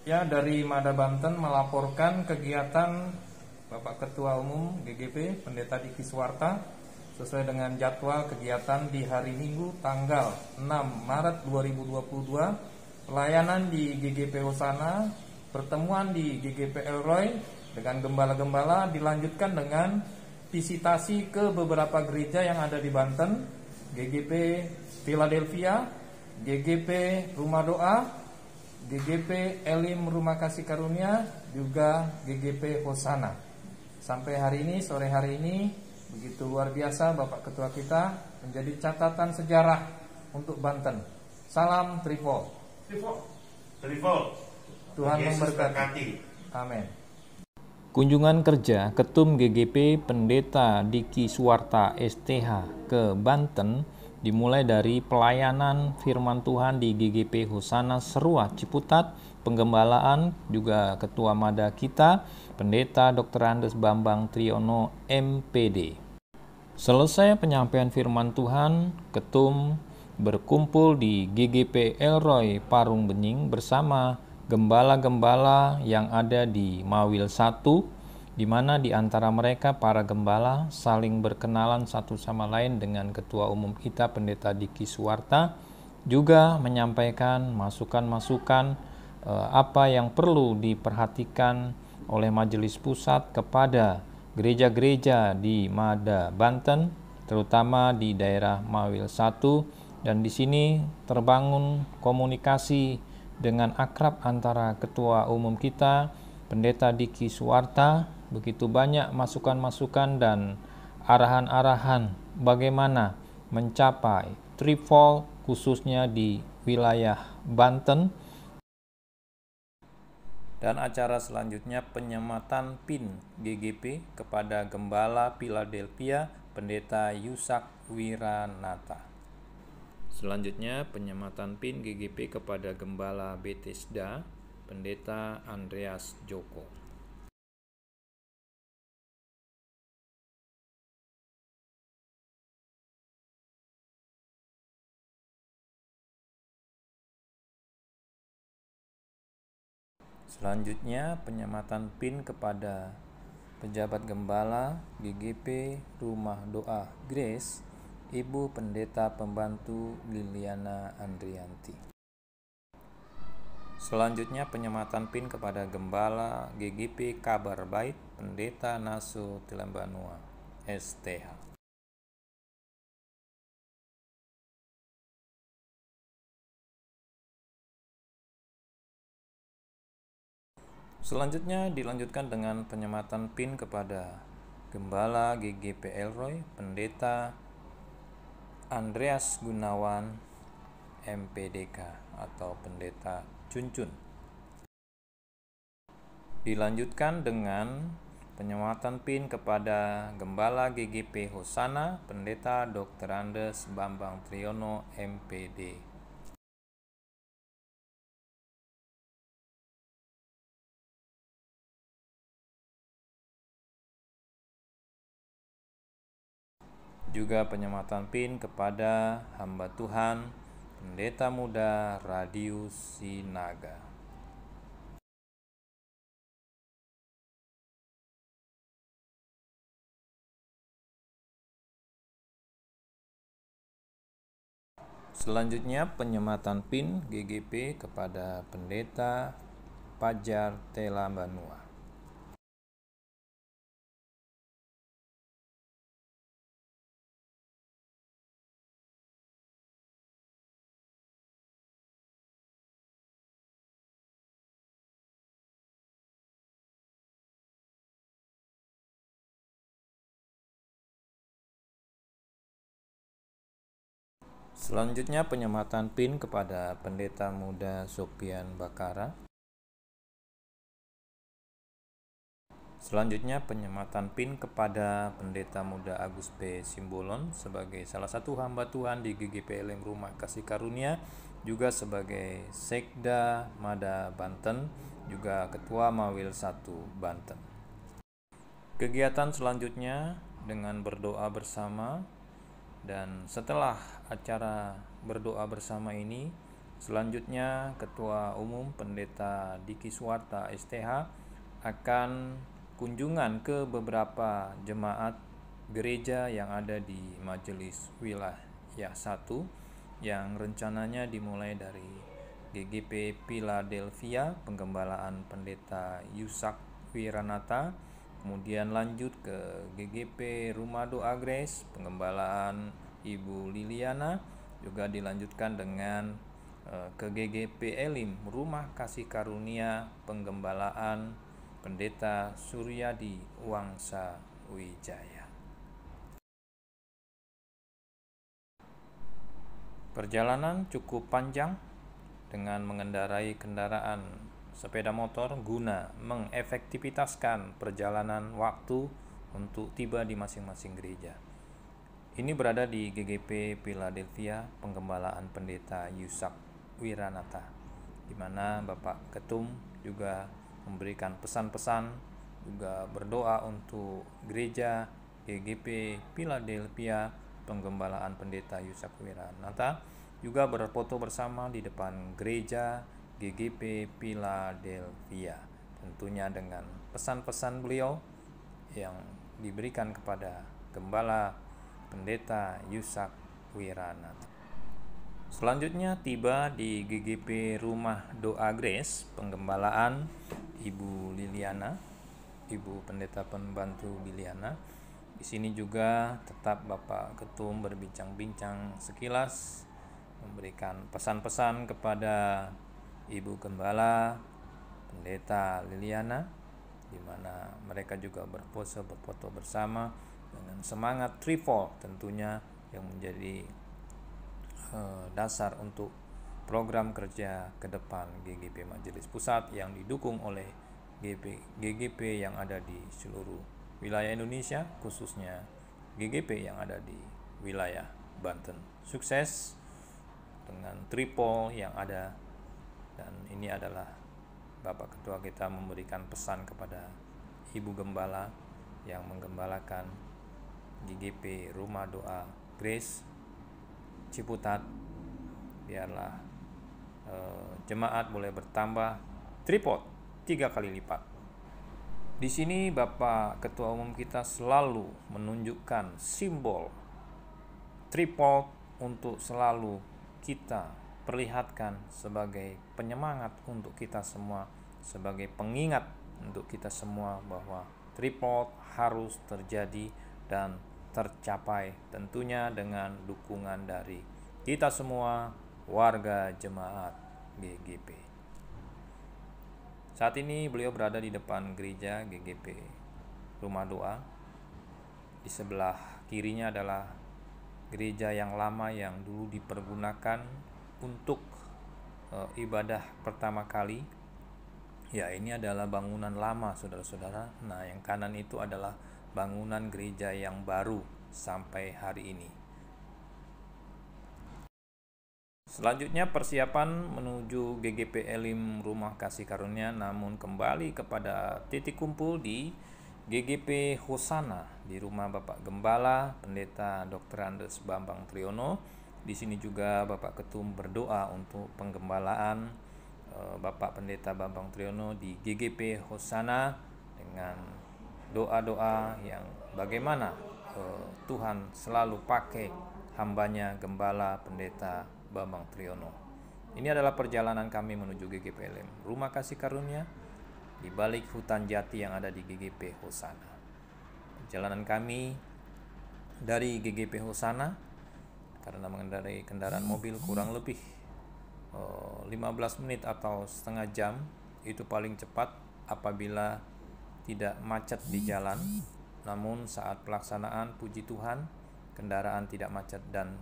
Ya, dari Mada Banten melaporkan kegiatan Bapak Ketua Umum GGP Pendeta Diki Suwarta sesuai dengan jadwal kegiatan di hari Minggu tanggal 6 Maret 2022. Pelayanan di GGP Hosana, pertemuan di GGP Elroy dengan gembala-gembala dilanjutkan dengan visitasi ke beberapa gereja yang ada di Banten, GGP Philadelphia, GGP Rumah Doa, GGP Elim Rumah Kasih Karunia, juga GGP Hosana. Sampai hari ini, sore hari ini, begitu luar biasa Bapak Ketua kita, menjadi catatan sejarah untuk Banten. Salam Trifol. Tuhan memberkati. Amin. Kunjungan kerja Ketum GGP Pendeta Diki Suwarta STH ke Banten dimulai dari pelayanan firman Tuhan di GGP Hosana Serua Ciputat, penggembalaan juga Ketua Mada kita, Pendeta Dr. Andes Bambang Triyono MPD. Selesai penyampaian firman Tuhan, Ketum berkumpul di GGP Elroy Parung Bening bersama gembala-gembala yang ada di Mawil 1, di mana di antara mereka para gembala saling berkenalan satu sama lain dengan Ketua Umum kita Pendeta Diki Suwarta, juga menyampaikan masukan-masukan apa yang perlu diperhatikan oleh Majelis Pusat kepada gereja-gereja di Mada Banten, terutama di daerah Mawil 1, dan di sini terbangun komunikasi dengan akrab antara Ketua Umum kita Pendeta Diki Suwarta. Begitu banyak masukan-masukan dan arahan-arahan bagaimana mencapai Trifol khususnya di wilayah Banten. Dan acara selanjutnya penyematan PIN GGP kepada Gembala Philadelphia Pendeta Yusak Wiranata. Selanjutnya penyematan PIN GGP kepada Gembala Bethesda Pendeta Andreas Joko. Selanjutnya penyematan PIN kepada pejabat gembala GGP Rumah Doa Grace, Ibu Pendeta Pembantu Liliana Andrianti. Selanjutnya penyematan PIN kepada gembala GGP Kabar Baik Pendeta Naso Tilambanua STH. Selanjutnya dilanjutkan dengan penyematan PIN kepada Gembala GGP Elroy Pendeta Andreas Gunawan MPDK atau Pendeta Cuncun. Dilanjutkan dengan penyematan PIN kepada Gembala GGP Hosana Pendeta Dr. Andes Bambang Triyono MPD. Juga penyematan PIN kepada hamba Tuhan Pendeta Muda Radius Sinaga. Selanjutnya penyematan PIN GGP kepada Pendeta Pajar Telambanua. Selanjutnya penyematan PIN kepada Pendeta Muda Sopian Bakara. Selanjutnya penyematan PIN kepada Pendeta Muda Agus P. Simbolon sebagai salah satu hamba Tuhan di GGP Elim Rumah Kasih Karunia, juga sebagai Sekda Mada Banten, juga Ketua Mawil 1 Banten. Kegiatan selanjutnya dengan berdoa bersama. Dan setelah acara berdoa bersama ini, Selanjutnya, Ketua Umum Pendeta Diki Suwarta STH akan kunjungan ke beberapa jemaat gereja yang ada di Majelis Wilayah 1 yang rencananya dimulai dari GGP Philadelphia, penggembalaan Pendeta Yusak Wiranata, kemudian lanjut ke GGP Rumah Doa Grace, penggembalaan Ibu Liliana, juga dilanjutkan dengan ke GGP Elim Rumah Kasih Karunia, penggembalaan Pendeta Suryadi Wangsa Wijaya. Perjalanan cukup panjang dengan mengendarai kendaraan sepeda motor guna mengefektivitaskan perjalanan waktu untuk tiba di masing-masing gereja. Ini berada di GGP Philadelphia, penggembalaan Pendeta Yusak Wiranata, di mana Bapak Ketum juga memberikan pesan-pesan, juga berdoa untuk gereja GGP Philadelphia, penggembalaan Pendeta Yusak Wiranata, juga berfoto bersama di depan gereja GGP Philadelphia, tentunya dengan pesan-pesan beliau yang diberikan kepada Gembala Pendeta Yusak Wiranata. Selanjutnya tiba di GGP Rumah Doa Grace, penggembalaan Ibu Liliana, Ibu Pendeta Pembantu Liliana. Di sini juga tetap Bapak Ketum berbincang-bincang sekilas, memberikan pesan-pesan kepada Ibu Gembala Pendeta Liliana, di mana mereka juga berfoto bersama dengan semangat threefold tentunya yang menjadi dasar untuk program kerja ke depan GGP Majelis Pusat yang didukung oleh GGP yang ada di seluruh wilayah Indonesia, khususnya GGP yang ada di wilayah Banten. Sukses dengan triple yang ada, dan ini adalah Bapak Ketua kita memberikan pesan kepada Ibu Gembala yang menggembalakan GGP Rumah Doa Grace Ciputat, biarlah jemaat boleh bertambah tripod 3 kali lipat. Di sini Bapak Ketua Umum kita selalu menunjukkan simbol tripod untuk selalu kita perlihatkan sebagai penyemangat untuk kita semua, sebagai pengingat untuk kita semua bahwa tripod harus terjadi dan tercapai, tentunya dengan dukungan dari kita semua warga jemaat GGP. Saat ini beliau berada di depan gereja GGP Rumah Doa. Di sebelah kirinya adalah gereja yang lama yang dulu dipergunakan untuk ibadah pertama kali. Ya, ini adalah bangunan lama, saudara-saudara. Nah, yang kanan itu adalah bangunan gereja yang baru sampai hari ini. Selanjutnya persiapan menuju GGP Elim Rumah Kasih Karunia, namun kembali kepada titik kumpul di GGP Hosana di rumah Bapak Gembala Pendeta Dr. Andes Bambang Triyono. Di sini juga Bapak Ketum berdoa untuk penggembalaan Bapak Pendeta Bambang Triyono di GGP Hosana dengan doa-doa yang bagaimana Tuhan selalu pakai hambanya Gembala Pendeta Bambang Triyono. Ini adalah perjalanan kami menuju GGP Elim Rumah Kasih Karunia di balik hutan jati yang ada di GGP Hosana. Perjalanan kami dari GGP Hosana karena mengendarai kendaraan mobil kurang lebih 15 menit atau setengah jam, itu paling cepat apabila tidak macet di jalan. Namun saat pelaksanaan, puji Tuhan, kendaraan tidak macet dan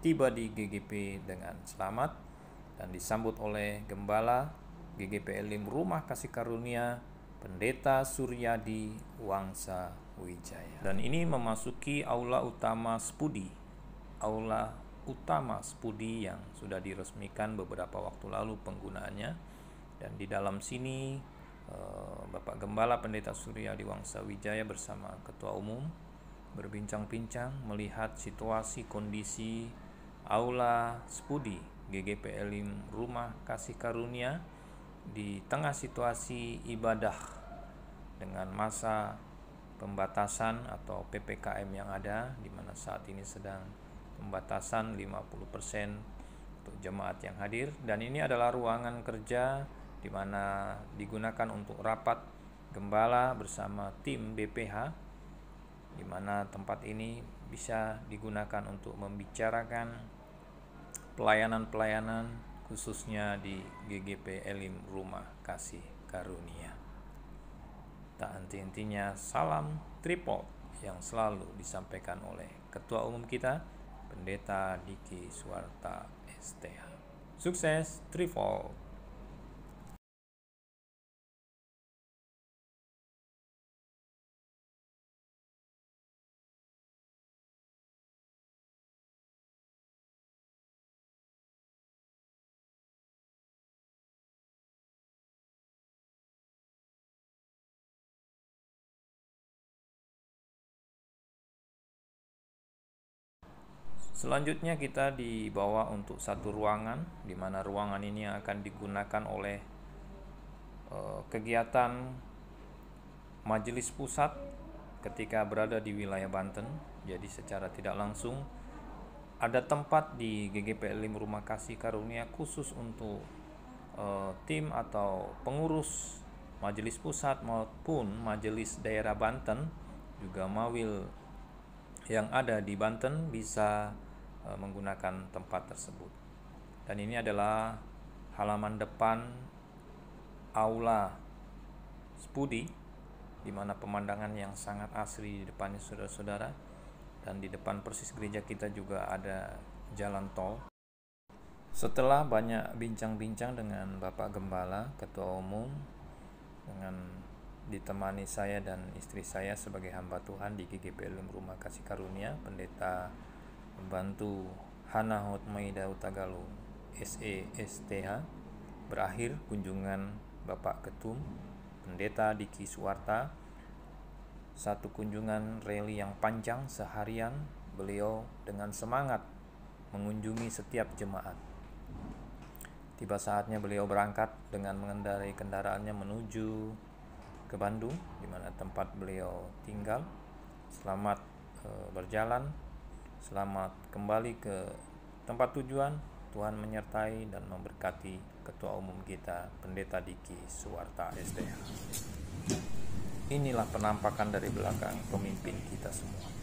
tiba di GGP dengan selamat dan disambut oleh Gembala GGP Elim Rumah Kasih Karunia Pendeta Suryadi Wangsa Wijaya. Dan ini memasuki aula utama Spudi. Aula utama Spudi yang sudah diresmikan beberapa waktu lalu penggunaannya, dan di dalam sini Bapak Gembala Pendeta Suryadi Wangsa Wijaya bersama Ketua Umum berbincang-bincang melihat situasi kondisi aula Spudi GGP Elim Rumah Kasih Karunia di tengah situasi ibadah dengan masa pembatasan atau PPKM yang ada, di mana saat ini sedang pembatasan 50% untuk jemaat yang hadir, dan ini adalah ruangan kerja di mana digunakan untuk rapat gembala bersama tim BPH, di mana tempat ini bisa digunakan untuk membicarakan pelayanan-pelayanan khususnya di GGP Elim Rumah Kasih Karunia. Tak henti-hentinya salam tripod yang selalu disampaikan oleh Ketua Umum kita, Pendeta Diki Suwarta STH. Sukses trifold. Selanjutnya kita dibawa untuk satu ruangan, di mana ruangan ini akan digunakan oleh kegiatan majelis pusat ketika berada di wilayah Banten. Jadi secara tidak langsung ada tempat di GGP Elim Rumah Kasih Karunia khusus untuk tim atau pengurus majelis pusat maupun majelis daerah Banten, juga mawil yang ada di Banten bisa menggunakan tempat tersebut. Dan ini adalah halaman depan aula Spudi, di mana pemandangan yang sangat asri di depannya saudara-saudara, dan di depan persis gereja kita juga ada jalan tol. Setelah banyak bincang-bincang dengan Bapak Gembala, Ketua Umum, dengan ditemani saya dan istri saya sebagai hamba Tuhan di GGP Elim Rumah Kasih Karunia, Pendeta Membantu Hana Hotmaida Utagalu SESTH, berakhir kunjungan Bapak Ketum Pendeta Diki Suwarta. Satu kunjungan rally yang panjang seharian, beliau dengan semangat mengunjungi setiap jemaat. Tiba saatnya beliau berangkat dengan mengendarai kendaraannya menuju ke Bandung, di mana tempat beliau tinggal. Selamat berjalan, selamat kembali ke tempat tujuan. Tuhan menyertai dan memberkati Ketua Umum kita, Pendeta Diki Suwarta STH. Inilah penampakan dari belakang pemimpin kita semua.